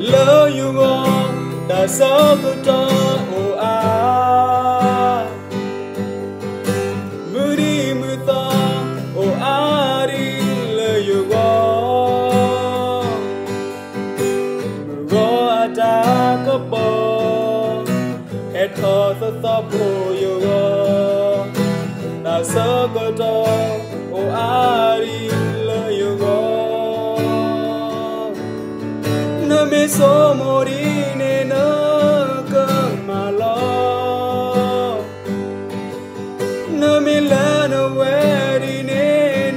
lỡ yêu ngon đã sao tôi cho ô à mưa đi mưa to ô à đi lỡ yêu ngon mưa gõ à ta có bờ hết thở to bồ yêu ngon đã sao tôi cho ô à đi lỡ yêu ngon me so morine na kama lo na me la na werine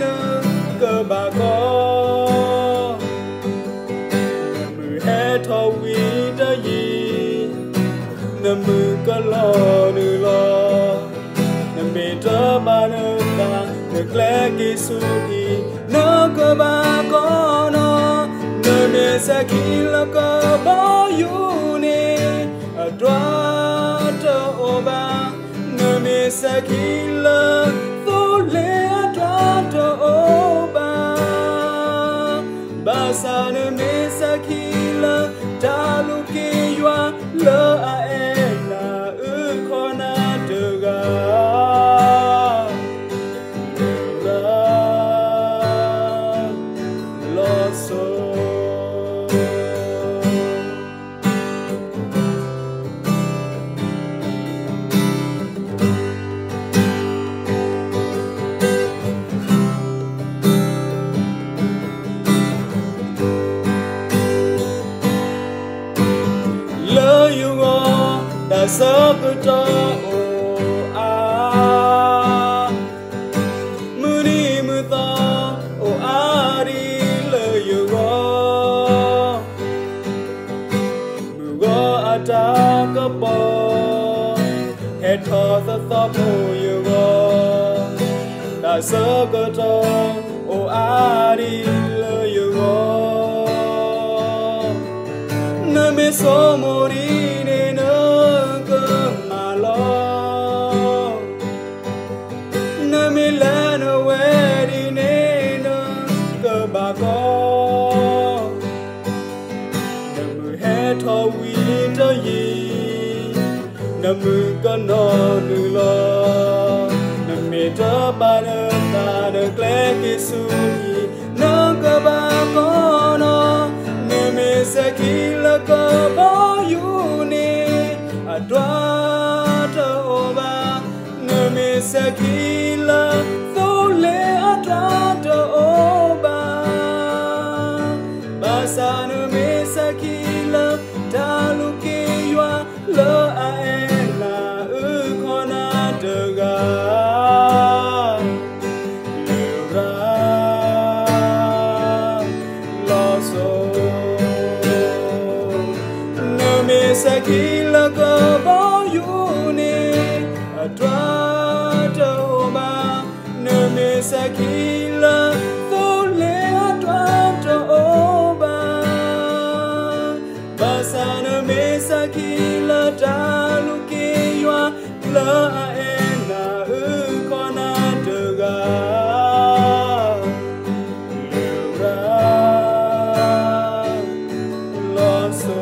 na ka ba ko mu he tho wi ta yi na mu ka lo nu lo na me ta ba na ta na kle ki su ki na ka ba ko no me sakila ka ba yu ne adwa to oba na me sakila to le adwa to oba basa na me sakila dalu ke ywa la a e na u khona de ga lo so đã sớm tôi cho ô à mưa đi mưa to ô à đi lời yêu gõ mưa gõ à ta có bờ hết thở to bồ yêu gõ đã sớm tôi cho ô à đi lời yêu gõ nơi mê số mô đi bà có nằm mưa hè thọ quy cho gì nằm mưa con nó nư lo nằm mẹ cho ba nơ ta nơ klé kê su hi nó cơ bà có nó nè mẹ sẽ khi là cơ bó yu nè à đoá cho ô ba nè mẹ sẽ khi là vô lệ à đoá cho ô ba sana me sakila dalu ke ywa lo a e na u khona de ga le ra lo so na me sakila ka ba yu ne a twa to ma na me sakila to le a twa to sana me sakila dalu ke ywa la a e na u khona de ga le ra lo so